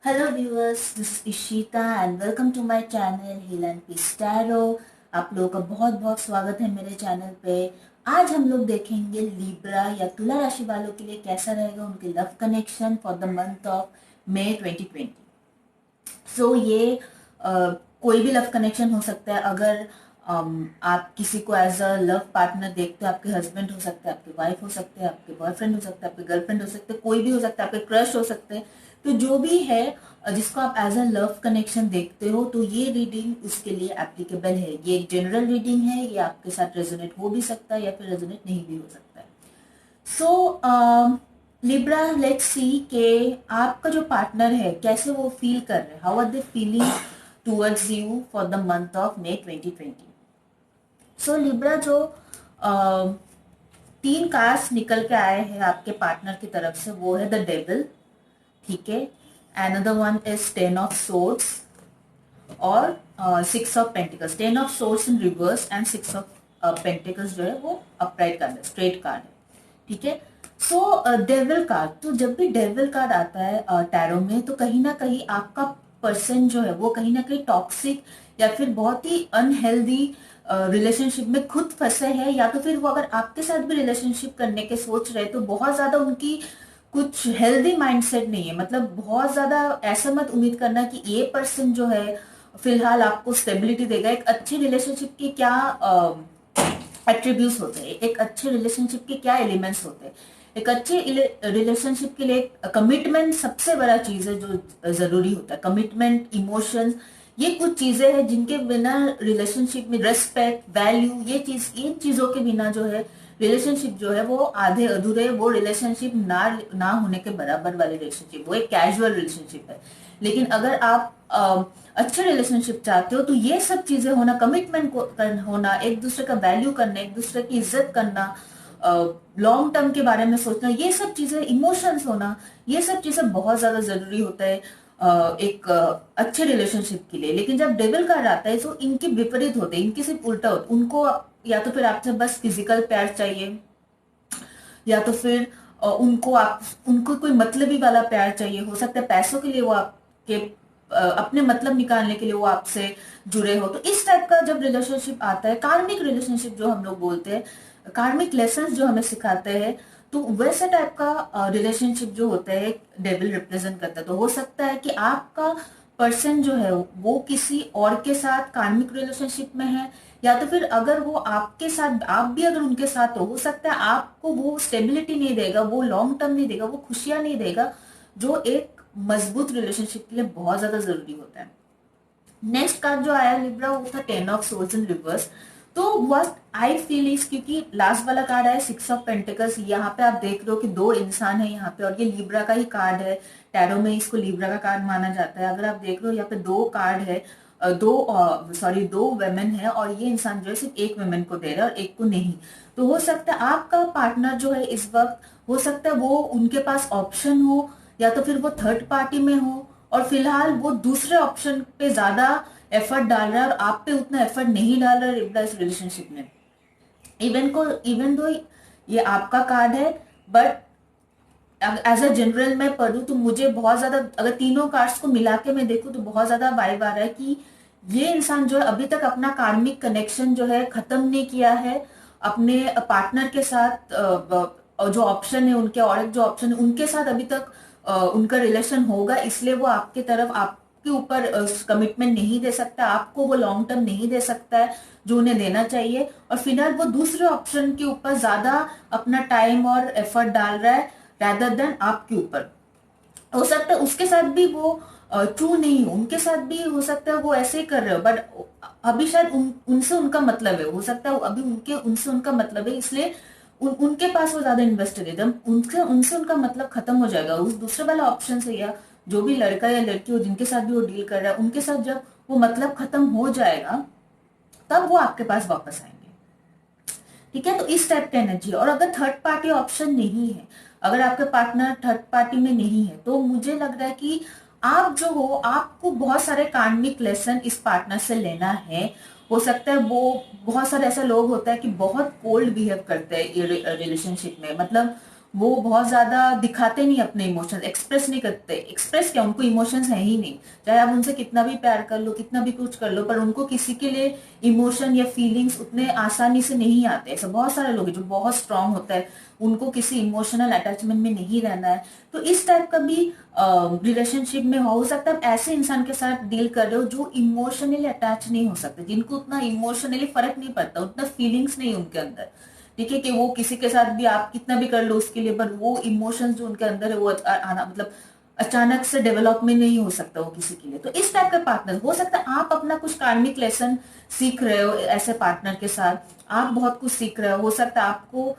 Hello viewers, this is Ishita and welcome to my channel heal and peace tarot. आप लोगों का बहुत बहुत स्वागत है मेरे चैनल पे। आज हम लोग देखेंगे लिब्रा या तुला राशि वालों के लिए कैसा रहेगा उनके love connection for the month of May 2020। ये कोई भी लव कनेक्शन हो सकता है। अगर आप किसी को एज अ लव पार्टनर देखते हो, आपके हस्बैंड हो सकते हैं, आपके वाइफ हो सकते हैं, आपके बॉयफ्रेंड हो सकते हैं, आपके गर्लफ्रेंड हो सकते हैं, कोई भी हो सकता है, आपके क्रश हो सकते हैं। तो जो भी है जिसको आप एज अ लव कनेक्शन देखते हो, तो ये रीडिंग उसके लिए एप्लीकेबल है। ये एक जनरल रीडिंग है, ये आपके साथ रेजोनेट हो भी सकता है या फिर रेजोनेट नहीं भी हो सकता है। लिब्रा, लेट्स सी के आपका जो पार्टनर है कैसे वो फील कर रहे हैं, how are they feeling towards you for the month of May 2020। लिब्रा, जो uh, तीन कार्ड्स निकल के आए हैं आपके पार्टनर की तरफ से, वो है द डेविल, ठीक है। Another one is ten of swords और six of pentacles. Ten of swords in reverse and six of pentacles जो है वो अपराइट कार्ड है, स्ट्रेट कार्ड है, ठीक है। डेविल कार्ड, तो जब भी डेविल कार्ड आता है टैरो में, तो कहीं ना कहीं आपका पर्सन जो है वो कहीं ना कहीं टॉक्सिक या फिर बहुत ही अनहेल्दी रिलेशनशिप में खुद फंसे हैं, या तो फिर वो अगर आपके साथ भी रिलेशनशिप करने के सोच रहे तो बहुत ज्यादा उनकी कुछ हेल्दी माइंडसेट नहीं है। मतलब बहुत ज्यादा ऐसा मत उम्मीद करना कि ये पर्सन जो है फिलहाल आपको स्टेबिलिटी देगा। एक अच्छी रिलेशनशिप की क्या एट्रीब्यूट्स होते हैं, एक अच्छे रिलेशनशिप के क्या एलिमेंट्स होते हैं। एक अच्छे रिलेशनशिप के लिए कमिटमेंट सबसे बड़ा चीज है जो जरूरी होता है। कमिटमेंट, इमोशंस, ये कुछ चीजें हैं जिनके बिना रिलेशनशिप में रिस्पेक्ट, वैल्यू, ये चीज, इन चीजों के बिना जो है रिलेशनशिप जो है वो आधे अधूरे, वो रिलेशनशिप ना होने के बराबर वाली रिलेशनशिप, वो एक कैजुअल रिलेशनशिप है। लेकिन अगर आप अच्छे रिलेशनशिप चाहते हो तो ये सब चीजें होना, कमिटमेंट होना, एक दूसरे का वैल्यू करना, एक दूसरे की इज्जत करना, लॉन्ग टर्म के बारे में सोचना, ये सब चीजें, इमोशंस होना, ये सब चीजें बहुत ज्यादा जरूरी होता है एक अच्छे रिलेशनशिप के लिए। लेकिन जब डेविल कार्ड आता है तो इनके विपरीत होते हैं, इनके सिर्फ उल्टा होता है। उनको या तो फिर आपसे बस फिजिकल प्यार चाहिए, या तो फिर उनको कोई मतलबी वाला प्यार चाहिए। हो सकता है पैसों के लिए वो आपके अपने मतलब निकालने के लिए वो आपसे जुड़े हो। तो इस टाइप का जब रिलेशनशिप आता है, कार्मिक रिलेशनशिप जो हम लोग बोलते हैं, कार्मिक लेसन जो हमें सिखाते हैं, तो वैसे टाइप का रिलेशनशिप जो होता है डेविल रिप्रेजेंट करता है। तो हो सकता है कि आपका पर्सन जो है वो किसी और के साथ कार्मिक रिलेशनशिप में है, या तो फिर अगर वो आपके साथ, आप भी अगर उनके साथ हो सकता है आपको वो स्टेबिलिटी नहीं देगा, वो लॉन्ग टर्म नहीं देगा, वो खुशियां नहीं देगा, जो एक मजबूत रिलेशनशिप के लिए बहुत ज्यादा जरूरी होता है। नेक्स्ट कार्ड जो आया लिब्रा, वो था ten of swords in reverse. तो व्हाट आई फील इज, क्योंकि लास्ट वाला कार्ड आया सिक्स ऑफ पेंटिकल्स, यहाँ पे आप देख रहे हो कि दो इंसान है यहाँ पे, और ये लिब्रा का ही कार्ड है। टैरो में इसको लिब्रा का कार्ड माना जाता है। अगर आप देख रहे हो यहाँ पे दो कार्ड है, दो वेमेन है, और ये इंसान जो है सिर्फ एक वेमेन को दे रहा है और एक को नहीं। तो हो सकता है आपका पार्टनर जो है इस वक्त, हो सकता है वो उनके पास ऑप्शन हो, या तो फिर वो थर्ड पार्टी में हो, और फिलहाल वो दूसरे ऑप्शन पे ज्यादा एफर्ट डाल रहा है और आप पे उतना एफर्ट नहीं डाल रहा है इस रिलेशनशिप में। इवन दो ये आपका कार्ड है, बट एज अ जनरल मैं पढ़ू तो मुझे बहुत ज्यादा, अगर तीनों कार्ड्स को मिला के मैं देखूं तो बहुत ज्यादा वाइब आ रहा है कि ये इंसान जो है अभी तक अपना कार्मिक कनेक्शन जो है खत्म नहीं किया है अपने पार्टनर के साथ। जो ऑप्शन है उनके, और एक जो ऑप्शन है उनके साथ अभी तक उनका रिलेशन होगा, इसलिए वो आपके तरफ, आपके ऊपर कमिटमेंट नहीं दे सकता, आपको वो लॉन्ग टर्म नहीं दे सकता है जो उन्हें देना चाहिए। और फिलहाल वो दूसरे ऑप्शन के ऊपर ज्यादा अपना टाइम और एफर्ट डाल रहा है रैदर देन आपके ऊपर। हो सकता है उसके साथ भी वो ट्रू नहीं हो, उनके साथ भी हो सकता है वो ऐसे ही कर रहे हो, बट अभी शायद उनसे उनका मतलब है, हो सकता है अभी उनसे उनका मतलब है, इसलिए उनके पास वो ज्यादा इन्वेस्टेड है। जब उनसे उनसे उनका मतलब खत्म हो जाएगा उस दूसरे वाला ऑप्शन से, या जो भी लड़का या लड़की हो जिनके साथ भी वो डील कर रहा है, उनके साथ जब वो मतलब खत्म हो जाएगा तब वो आपके पास वापस आएंगे, ठीक है। तो इस टाइप का एनर्जी। और अगर थर्ड पार्टी ऑप्शन नहीं है, अगर आपके पार्टनर थर्ड पार्टी में नहीं है, तो मुझे लग रहा है कि आप जो हो, आपको बहुत सारे कार्मिक लेसन इस पार्टनर से लेना है। हो सकता है वो, बहुत सारे ऐसे लोग होता है कि बहुत कोल्ड बिहेव करते हैं ये रिलेशनशिप में, मतलब वो बहुत ज्यादा दिखाते नहीं अपने इमोशंस, एक्सप्रेस नहीं करते। एक्सप्रेस क्या, उनको इमोशंस है ही नहीं। चाहे आप उनसे कितना भी प्यार कर लो, कितना भी कुछ कर लो, पर उनको किसी के लिए इमोशन या फीलिंग्स उतने आसानी से नहीं आते। ऐसे बहुत सारे लोग हैं जो बहुत स्ट्रांग होता है, उनको किसी इमोशनल अटैचमेंट में नहीं रहना है। तो इस टाइप का भी रिलेशनशिप में हो सकता है आप ऐसे इंसान के साथ डील कर रहे हो जो इमोशनली अटैच नहीं हो सकते, जिनको उतना इमोशनली फर्क नहीं पड़ता, उतना फीलिंग्स नहीं उनके अंदर। ठीक है, कि वो किसी के साथ भी आप कितना भी कर लो उसके लिए, पर वो इमोशंस जो उनके अंदर है वो आना मतलब अचानक से डेवलप में नहीं हो सकता वो किसी के लिए। तो इस टाइप का पार्टनर हो सकता है आप अपना कुछ कार्मिक लेसन सीख रहे हो ऐसे पार्टनर के साथ, आप बहुत कुछ सीख रहे हो सकता है आपको,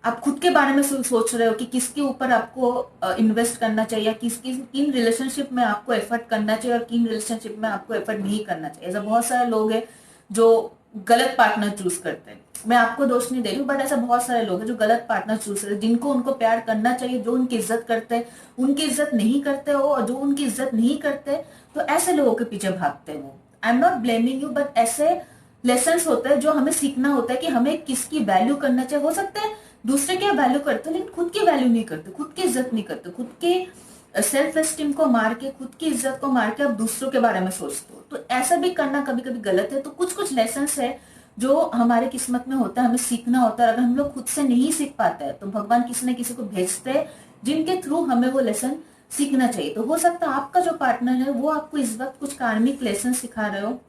आप खुद के बारे में सोच रहे हो कि किसके ऊपर आपको इन्वेस्ट करना चाहिए, किन रिलेशनशिप में आपको एफर्ट करना चाहिए और किन रिलेशनशिप में आपको एफर्ट नहीं करना चाहिए। ऐसा बहुत सारे लोग हैं जो गलत पार्टनर चूज करते हैं। मैं आपको दोष नहीं दे रही हूँ, बट ऐसा बहुत सारे लोग हैं जो गलत पार्टनर चूज करते हैं, जिनको उनको प्यार करना चाहिए, जो उनकी इज्जत करते हैं, उनकी इज्जत नहीं करते हो, और जो उनकी इज्जत नहीं करते तो ऐसे लोगों के पीछे भागते हैं वो। I am not blaming you, but ऐसे लेसन्स होते हैं जो हमें सीखना होता है कि हमें किसकी वैल्यू करना चाहिए। हो सकता है दूसरे की वैल्यू करते हो, लेकिन खुद की वैल्यू नहीं करते, खुद की इज्जत नहीं करते, खुद के सेल्फ एस्टीम को मार के, खुद की इज्जत को मार के आप दूसरों के बारे में सोचते हो। तो ऐसा भी करना कभी कभी गलत है। तो कुछ कुछ लेसन है जो हमारे किस्मत में होता है, हमें सीखना होता है। अगर हम लोग खुद से नहीं सीख पाते हैं तो भगवान किसी न किसी को भेजते हैं जिनके थ्रू हमें वो लेसन सीखना चाहिए। तो हो सकता है आपका जो पार्टनर है वो आपको इस वक्त कुछ कार्मिक लेसन सिखा रहे हो,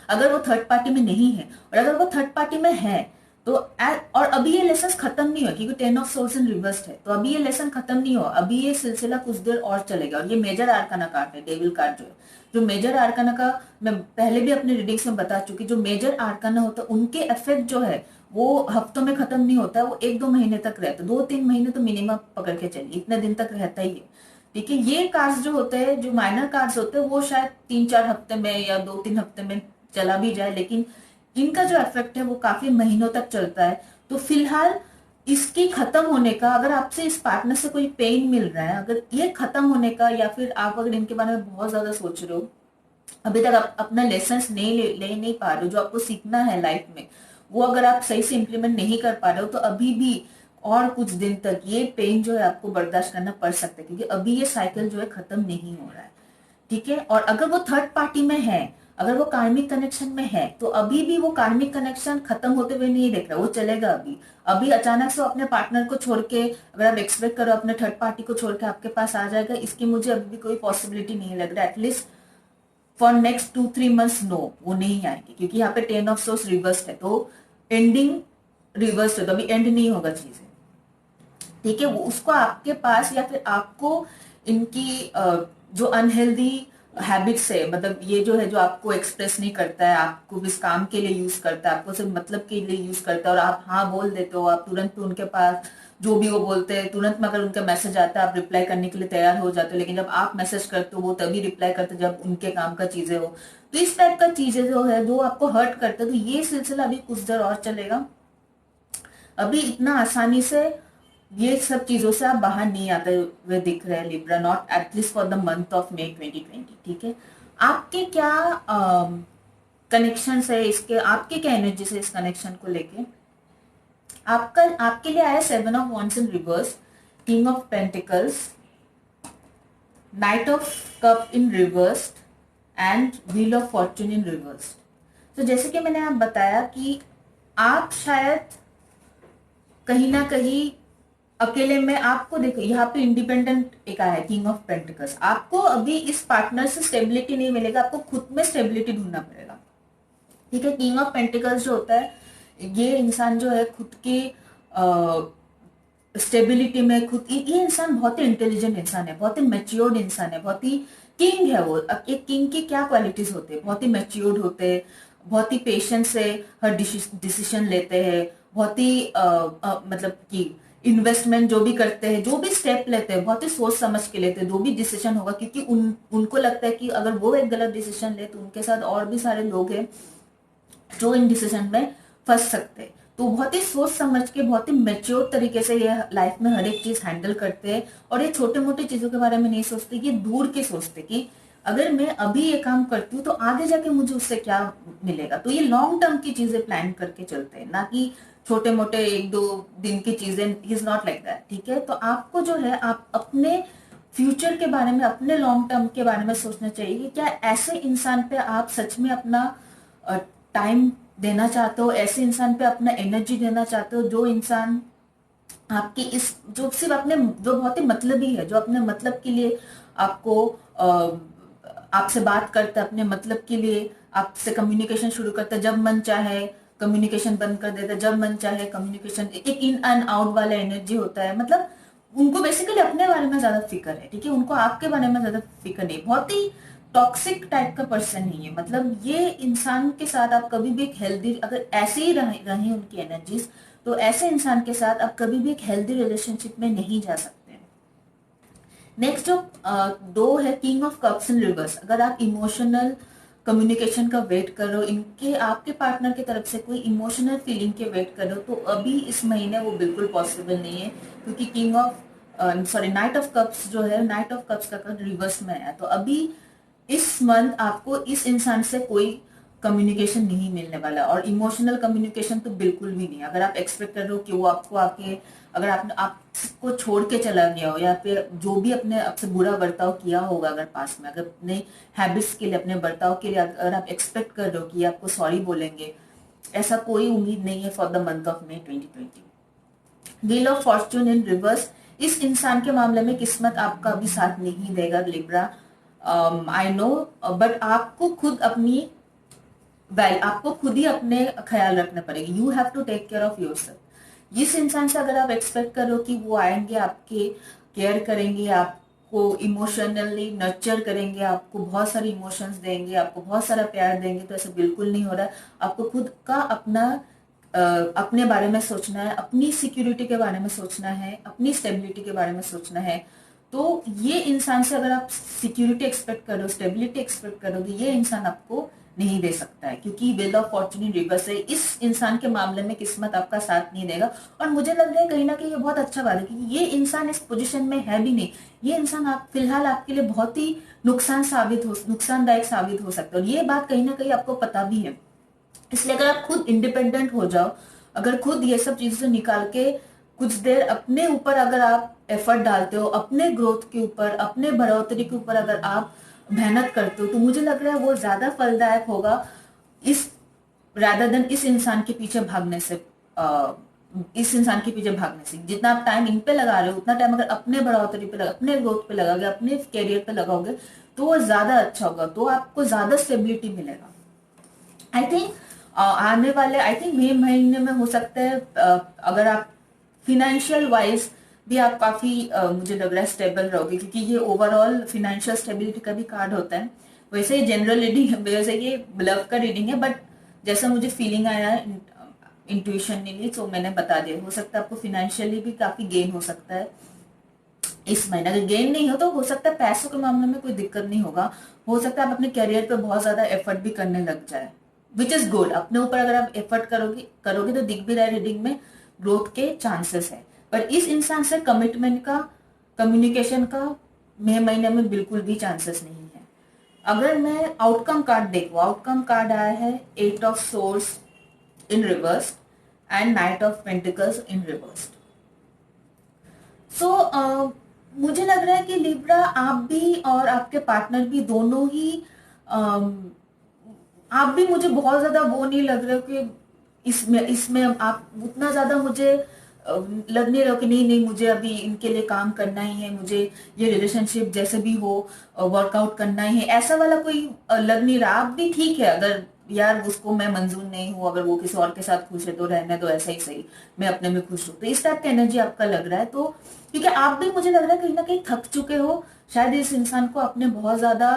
अगर वो थर्ड पार्टी में नहीं है। और अगर वो थर्ड पार्टी में है तो और अभी ये लेसन खत्म नहीं हुआ, क्योंकि 10 ऑफ सोर्स इन रिवर्स है, तो अभी ये लेसन खत्म नहीं हुआ, अभी ये सिलसिला कुछ देर और चलेगा। और ये मेजर आर्काना कार्ड है, डेविल कार्ड जो है, जो मेजर आर्काना का मैं पहले भी अपने रीडिंग्स में बता चुकी, जो मेजर आर्काना होता है उनके इफेक्ट जो है वो हफ्तों में खत्म नहीं होता है, वो 1-2 महीने तक रहता है, 2-3 महीने तो मिनिमम पकड़ के चलिए, इतने दिन तक रहता ही है। ठीक है, ये कार्ड्स जो होते हैं, जो माइनर कार्ड्स होते हैं, वो शायद 3-4 हफ्ते में या 2-3 हफ्ते में चला भी जाए, लेकिन इनका जो इफेक्ट है वो काफी महीनों तक चलता है। तो फिलहाल इसकी खत्म होने का, अगर आपसे इस पार्टनर से कोई पेन मिल रहा है, अगर ये खत्म होने का, या फिर आप अगर इनके बारे में बहुत ज्यादा सोच रहे हो, अभी तक आप अपना लेसन नहीं ले नहीं पा रहे हो, जो आपको सीखना है लाइफ में, वो अगर आप सही से इम्प्लीमेंट नहीं कर पा रहे हो, तो अभी भी और कुछ दिन तक ये पेन जो है आपको बर्दाश्त करना पड़ सकता है, क्योंकि अभी ये साइकिल जो है खत्म नहीं हो रहा है। ठीक है, और अगर वो थर्ड पार्टी में है, अगर वो कार्मिक कनेक्शन में है, तो अभी भी वो कार्मिक कनेक्शन खत्म होते हुए नहीं देख रहा, वो चलेगा अभी। अभी अचानक से अपने पार्टनर को छोड़ के, अगर आप एक्सपेक्ट करो अपने थर्ड पार्टी को छोड़ के आपके पास आ जाएगा, इसकी मुझे अभी भी कोई पॉसिबिलिटी नहीं लग रहा। At least for next 2-3 months no, वो नहीं आएगी, क्योंकि यहाँ पे 10 ऑफ सोर्स रिवर्स है, तो एंडिंग रिवर्स है, तो अभी एंड नहीं होगा चीजें। ठीक है, वो उसको आपके पास, या फिर आपको इनकी जो अनहेल्दी हैबिट्स है, मतलब ये जो है, जो आपको एक्सप्रेस नहीं करता है, आपको किस काम के लिए यूज करता है, आपको सिर्फ मतलब के लिए यूज करता है, और आप हाँ बोल देते हो, आप तुरंत उनके पास जो भी वो बोलते हैं तुरंत में, अगर उनका मैसेज आता है आप रिप्लाई करने के लिए तैयार हो जाते हो, लेकिन जब आप मैसेज करते हो वो तभी रिप्लाई करते जब उनके काम का चीजें हो। तो इस टाइप का चीजें जो है जो आपको हर्ट करते हैं, तो ये सिलसिला अभी कुछ देर और चलेगा। अभी इतना आसानी से ये सब चीजों से आप बाहर नहीं आते हुए दिख रहे हैं Libra, not at least for the month of May 2020। ठीक है, आपके क्या कनेक्शन है इसके, आपके क्या एनर्जी है इस कनेक्शन को लेके? आपका आपके लिए आया 7 of wands in reverse, king of pentacles, night of cup in reverse, and wheel of Fortune in reverse. तो जैसे कि मैंने आप बताया कि आप शायद कहीं ना कहीं अकेले में, आपको देखो यहाँ पे इंडिपेंडेंट एक आया है, किंग ऑफ पेंटिकल्स। आपको अभी इस पार्टनर से स्टेबिलिटी नहीं मिलेगा, आपको खुद में स्टेबिलिटी ढूंढना पड़ेगा। ठीक है, किंग ऑफ पेंटिकल्स जो होता है, ये इंसान जो है खुद की स्टेबिलिटी में, खुद ये इंसान बहुत ही इंटेलिजेंट इंसान है, बहुत ही मेच्योर्ड इंसान है, बहुत ही किंग है वो। एक किंग की क्या क्वालिटीज होते हैं? बहुत ही मेच्योर्ड होते हैं, बहुत ही पेशेंस से हर डिसीजन लेते हैं, बहुत ही मतलब कि इन्वेस्टमेंट जो भी करते हैं, जो भी स्टेप लेते हैं, बहुत ही सोच समझ के लेते हैं, जो भी डिसीजन होगा, क्योंकि उनको लगता है कि अगर वो एक गलत डिसीजन ले तो उनके साथ और भी सारे लोग हैं जो इन डिसीजन में फंस सकते हैं। तो बहुत ही सोच समझ के, बहुत ही मेच्योर तरीके से ये लाइफ में हर एक चीज हैंडल करते हैं, और ये छोटे मोटे चीजों के बारे में नहीं सोचते, ये दूर के सोचते कि अगर मैं अभी ये काम करती हूँ तो आगे जाके मुझे उससे क्या मिलेगा। तो ये लॉन्ग टर्म की चीजें प्लान करके चलते हैं, ना कि छोटे मोटे एक दो दिन की चीजें, he is not like that, ठीक है। तो आपको जो है आप अपने फ्यूचर के बारे में, अपने लॉन्ग टर्म के बारे में सोचना चाहिए कि क्या ऐसे इंसान पे आप सच में अपना टाइम देना चाहते हो, ऐसे इंसान पे अपना एनर्जी देना चाहते हो, जो इंसान आपकी इस, जो सिर्फ अपने, जो बहुत ही मतलबी है, जो अपने मतलब के लिए आपको आपसे बात करता है, अपने मतलब के लिए आपसे कम्युनिकेशन शुरू करता है, जब मन चाहे कम्युनिकेशन बंद कर देता है, जब मन चाहे कम्युनिकेशन, एक इन एंड आउट वाला एनर्जी होता है। मतलब उनको बेसिकली अपने बारे में ज्यादा फिक्र है, ठीक है, उनको आपके बारे में ज्यादा फिक्र नहीं, बहुत ही टॉक्सिक टाइप का पर्सन नहीं है। मतलब ये इंसान के साथ आप कभी भी एक हेल्दी, अगर ऐसे ही रहे उनकी एनर्जीज, तो ऐसे इंसान के साथ आप कभी भी एक हेल्दी रिलेशनशिप में नहीं जा सकते। नेक्स्ट जो दो है, king of cups in reverse. अगर आप इमोशनल कम्युनिकेशन का वेट कर रहे हो, इनके आपके पार्टनर की तरफ से कोई इमोशनल फीलिंग के वेट कर रहे हो, तो अभी इस महीने वो बिल्कुल पॉसिबल नहीं है, क्योंकि king of sorry night of cups जो है, नाइट ऑफ कप्स का कार्ड रिवर्स में है। तो अभी इस मंथ आपको इस इंसान से कोई कम्युनिकेशन नहीं मिलने वाला, और इमोशनल कम्युनिकेशन तो बिल्कुल भी नहीं। अगर आप एक्सपेक्ट कर रहे हो कि वो आपको आके, अगर आपने आपको छोड़ के चला गया हो, या फिर जो भी अपने आपसे बुरा बर्ताव किया होगा, अगर पास में, अगर अपने हैबिट्स के लिए, अपने बर्ताव के लिए अगर आप एक्सपेक्ट कर रहे हो कि आपको सॉरी बोलेंगे, ऐसा कोई उम्मीद नहीं है for the month of May 2020। Wheel of Fortune in reverse. इस इंसान के मामले में किस्मत आपका अभी साथ नहीं देगा लिब्रा, आई नो, बट आपको खुद अपनी आपको खुद ही अपने ख्याल रखना पड़ेगा। You have to take care of yourself. जिस इंसान से अगर आप एक्सपेक्ट करो कि वो आएंगे, आपके केयर करेंगे, आपको इमोशनली नर्चर करेंगे, आपको बहुत सारे इमोशंस देंगे, आपको बहुत सारा प्यार देंगे, तो ऐसा बिल्कुल नहीं हो रहा है। आपको खुद का अपना अपने बारे में सोचना है, अपनी सिक्योरिटी के बारे में सोचना है, अपनी स्टेबिलिटी के बारे में सोचना है। तो ये इंसान से अगर आप सिक्योरिटी एक्सपेक्ट करो, स्टेबिलिटी एक्सपेक्ट करो, तो ये इंसान आपको नहीं दे सकता है, क्योंकि व्हील ऑफ फॉर्च्यून रिवर्स है। इस इंसान के मामले में किस्मत आपका साथ नहीं देगा, और मुझे लग रहा है कहीं ना कहीं ये बहुत अच्छा बात है, क्योंकि ये इंसान इस पोजीशन में है भी नहीं। ये इंसान आप फिलहाल आपके लिए बहुत ही नुकसानदायक साबित हो सकता है, और ये बात कहीं ना कहीं आपको पता भी है। इसलिए अगर आप खुद इंडिपेंडेंट हो जाओ, अगर खुद ये सब चीजों से निकाल के कुछ देर अपने ऊपर अगर आप एफर्ट डालते हो, अपने ग्रोथ के ऊपर, अपने बढ़ोतरी के ऊपर अगर आप मेहनत करते हो, तो मुझे लग रहा है वो ज्यादा फलदायक होगा, इस रादर देन इस इंसान के पीछे भागने से। इस इंसान के पीछे भागने से जितना आप टाइम इन पे लगा रहे हो, उतना टाइम अगर अपने बढ़ोतरी पे अपने ग्रोथ पे लगाओगे, अपने कैरियर पे लगाओगे, तो वो ज्यादा अच्छा होगा, तो आपको ज्यादा स्टेबिलिटी मिलेगा। आई थिंक आने वाले, आई थिंक मई महीने में हो सकता है, अगर आप फिनेंशियल वाइज भी आप काफी मुझे लग रहा है स्टेबल रहोगे, क्योंकि ये ओवरऑल फिनेंशियल स्टेबिलिटी का भी कार्ड होता है। वैसे ही जनरल रीडिंग, वैसे ये लव का रीडिंग है, बट जैसा मुझे फीलिंग आया इंट्यूशन ने, तो मैंने बता दिया। हो सकता है आपको फिनेंशियली भी काफी गेन हो सकता है इस महीने। अगर गेन नहीं हो तो हो सकता है पैसों के मामले में कोई दिक्कत नहीं होगा, हो सकता है आप अपने करियर पे बहुत ज्यादा एफर्ट भी करने लग जाए, विच इज गुड। अपने ऊपर अगर आप एफर्ट करोगे करोगे तो दिख भी रहा है रीडिंग में, ग्रोथ के चांसेस है। पर इस इंसान से कमिटमेंट का, कम्युनिकेशन का मई महीने में बिल्कुल भी चांसेस नहीं है। अगर मैं आउटकम कार्ड देखूं, आउटकम कार्ड आया है 8 of swords in reverse and knight of pentacles in reverse. So मुझे लग रहा है कि लिब्रा, आप भी और आपके पार्टनर भी दोनों ही, आप भी मुझे बहुत ज्यादा वो नहीं लग रहा कि इसमें इसमें आप उतना ज्यादा मुझे लग नहीं रहा कि नहीं नहीं मुझे अभी इनके लिए काम करना ही है, मुझे ये रिलेशनशिप जैसे भी हो वर्कआउट करना ही है, ऐसा वाला कोई लग नहीं रहा। आप भी ठीक है, अगर यार उसको मैं मंजूर नहीं हूँ, अगर वो किसी और के साथ खुश है तो रहने दो, ऐसा ही सही, मैं अपने में खुश हूँ, तो इस टाइप का एनर्जी आपका लग रहा है। तो क्योंकि आप भी मुझे लग रहा है कहीं ना कहीं थक चुके हो, शायद इस इंसान को आपने बहुत ज्यादा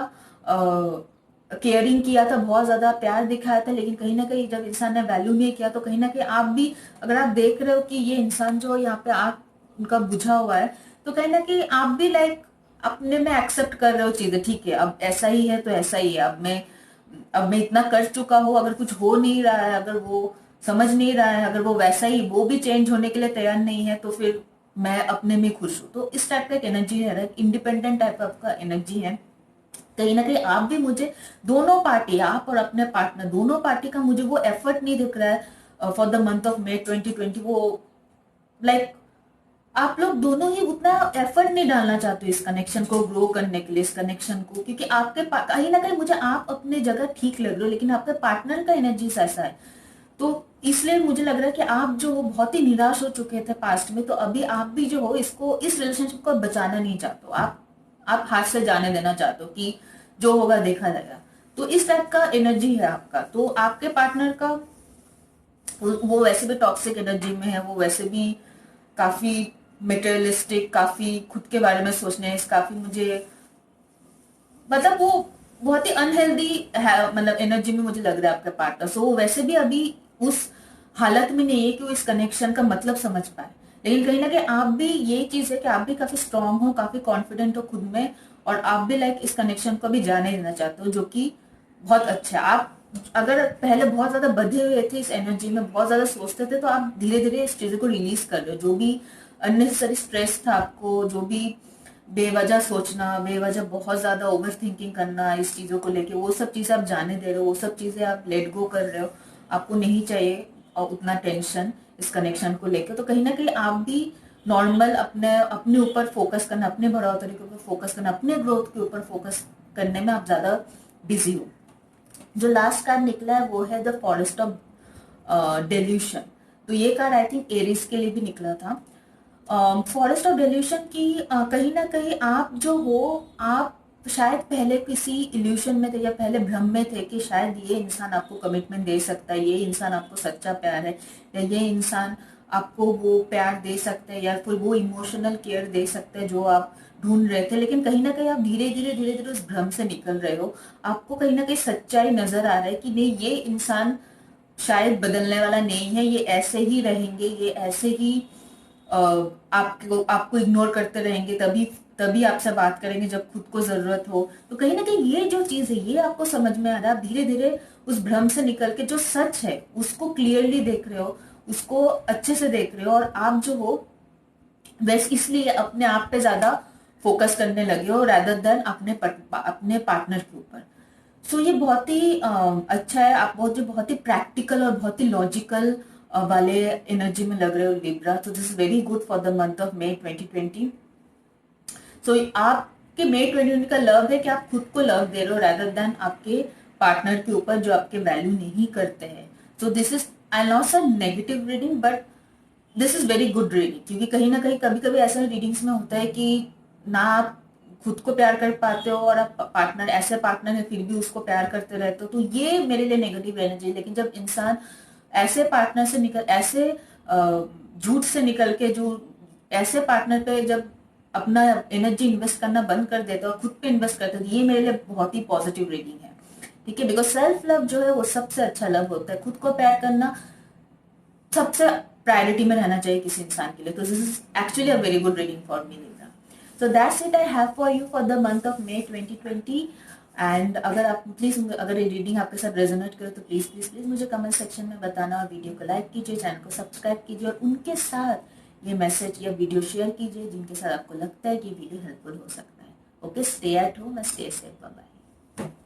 केयरिंग किया था, बहुत ज्यादा प्यार दिखाया था, लेकिन कहीं ना कहीं जब इंसान ने वैल्यू नहीं किया, तो कहीं ना कहीं आप भी, अगर आप देख रहे हो कि ये इंसान जो यहाँ पे आप उनका बुझा हुआ है, तो कहीं ना कहीं आप भी लाइक अपने में एक्सेप्ट कर रहे हो चीजें, ठीक है अब ऐसा ही है तो ऐसा ही है, अब मैं इतना कर चुका हूँ, अगर कुछ हो नहीं रहा है, अगर वो समझ नहीं रहा है, अगर वो वैसा ही, वो भी चेंज होने के लिए तैयार नहीं है, तो फिर मैं अपने में खुश हूँ। तो इस टाइप का एक एनर्जी है, इंडिपेंडेंट टाइप का एनर्जी है। कहीं ना कहीं आप भी मुझे, दोनों पार्टी, आप और अपने पार्टनर, दोनों पार्टी का मुझे वो एफर्ट नहीं दिख रहा है for the month of May 2020, वो लाइक आप लोग दोनों ही उतना एफर्ट नहीं डालना चाहते इस कनेक्शन को ग्रो करने के लिए, इस कनेक्शन को, क्योंकि आपके कहीं ना कहीं मुझे आप अपने जगह ठीक लग रहे हो, लेकिन आपके पार्टनर का एनर्जी ऐसा है। तो इसलिए मुझे लग रहा है कि आप जो हो बहुत ही निराश हो चुके थे पास्ट में, तो अभी आप भी जो हो इसको, इस रिलेशनशिप को बचाना नहीं चाहते हो, आप हाथ से जाने देना चाहते हो कि जो होगा देखा जाएगा। तो इस टाइप का एनर्जी है आपका। तो आपके पार्टनर का वो वैसे भी टॉक्सिक एनर्जी में है, वो वैसे भी काफी मेटेरियलिस्टिक, काफी खुद के बारे में सोचने, काफी मुझे मतलब वो बहुत ही अनहेल्दी है, मतलब एनर्जी में मुझे लग रहा है आपका पार्टनर। सो वो वैसे भी अभी उस हालत में नहीं है कि वो इस कनेक्शन का मतलब समझ पाए। लेकिन कहीं ना कहीं आप भी, ये चीज है कि आप भी काफी स्ट्रांग हो, काफी कॉन्फिडेंट हो खुद में, और आप भी लाइक इस कनेक्शन को भी जाने देना चाहते हो, जो कि बहुत अच्छा है। आप अगर पहले बहुत ज्यादा बंधे हुए थे इस एनर्जी में, बहुत ज्यादा सोचते थे, तो आप धीरे धीरे इस चीजों को रिलीज कर रहे हो। जो भी अननेसेसरी स्ट्रेस था आपको, जो भी बेवजह सोचना, बेवजह बहुत ज्यादा ओवर थिंकिंग करना इस चीजों को लेके, वो सब चीजें आप जाने दे रहे हो, वो सब चीजें आप लेट गो कर रहे हो। आपको नहीं चाहिए और उतना टेंशन इस कनेक्शन को लेके। तो कहीं ना कहीं आप भी नॉर्मल अपने अपने ऊपर फोकस करना, अपने बढ़ोतरी के ऊपर फोकस करना, अपने ग्रोथ के ऊपर फोकस करने में आप ज्यादा बिजी हो। जो लास्ट कार्ड निकला है वो है द फॉरेस्ट ऑफ डेल्यूशन। तो ये कार्ड आई थिंक एरिस के लिए भी निकला था। फॉरेस्ट ऑफ डेल्यूशन की कहीं ना कहीं आप जो हो, आप शायद पहले किसी इल्यूशन में थे, या पहले भ्रम में थे कि शायद ये इंसान आपको कमिटमेंट दे सकता है, ये इंसान आपको सच्चा प्यार है, या ये इंसान आपको वो प्यार दे सकता है, या फिर वो इमोशनल केयर दे सकता है जो आप ढूंढ रहे थे। लेकिन कहीं ना कहीं आप धीरे धीरे धीरे धीरे उस भ्रम से निकल रहे हो। आपको कहीं ना कहीं सच्चाई नजर आ रहा है कि नहीं, ये इंसान शायद बदलने वाला नहीं है, ये ऐसे ही रहेंगे, ये ऐसे ही आपको आपको इग्नोर करते रहेंगे, तभी तभी आपसे बात करेंगे जब खुद को जरूरत हो। तो कहीं ना कहीं ये जो चीज है ये आपको समझ में आ रहा है। आप धीरे धीरे उस भ्रम से निकल के जो सच है उसको क्लियरली देख रहे हो, उसको अच्छे से देख रहे हो, और आप जो हो बस इसलिए अपने आप पे ज्यादा फोकस करने लगे हो रैदर देन अपने पार्टनर के ऊपर। सो ये बहुत ही अच्छा है। आप बहुत ही प्रैक्टिकल और बहुत ही लॉजिकल वाले एनर्जी में लग रहे हो लिब्रा। तो this is very good for the month of May 2020। सो आपके मे 2020 का लव है कि आप खुद को लव दे रहे हो रैदर देन आपके पार्टनर के ऊपर जो आपके वैल्यू नहीं करते हैं। So this is, I not a negative reading, but this is very good reading. क्योंकि कहीं ना कहीं कभी कभी ऐसा रीडिंग्स में होता है कि ना आप खुद को प्यार कर पाते हो, और आप पार्टनर, ऐसे पार्टनर है फिर भी उसको प्यार करते रहते हो, तो ये मेरे लिए नेगेटिव एनर्जी है। लेकिन जब इंसान ऐसे पार्टनर से निकल, ऐसे झूठ से निकल के, जो ऐसे पार्टनर पे जब अपना एनर्जी इन्वेस्ट करना बंद कर देता है और खुद पे इन्वेस्ट करता है, ये मेरे लिए बहुत ही पॉजिटिव रीडिंग है। ठीक है, बिकॉज सेल्फ लव जो है वो सबसे अच्छा लव होता है। खुद को प्यार करना सबसे प्रायोरिटी में रहना चाहिए किसी इंसान के लिए। तो this is actually a very good reading for me Libra. So that's it I have for you for the month of May 2020। And अगर आप प्लीज, अगर ये रीडिंग आपके साथ रेजोनेट करे तो प्लीज प्लीज प्लीज मुझे कमेंट सेक्शन में बताना, और वीडियो को लाइक कीजिए, चैनल को सब्सक्राइब कीजिए, और उनके साथ ये मैसेज या वीडियो शेयर कीजिए जिनके साथ आपको लगता है कि वीडियो हेल्पफुल हो सकता है। Okay, stay at home, stay safe, bye bye.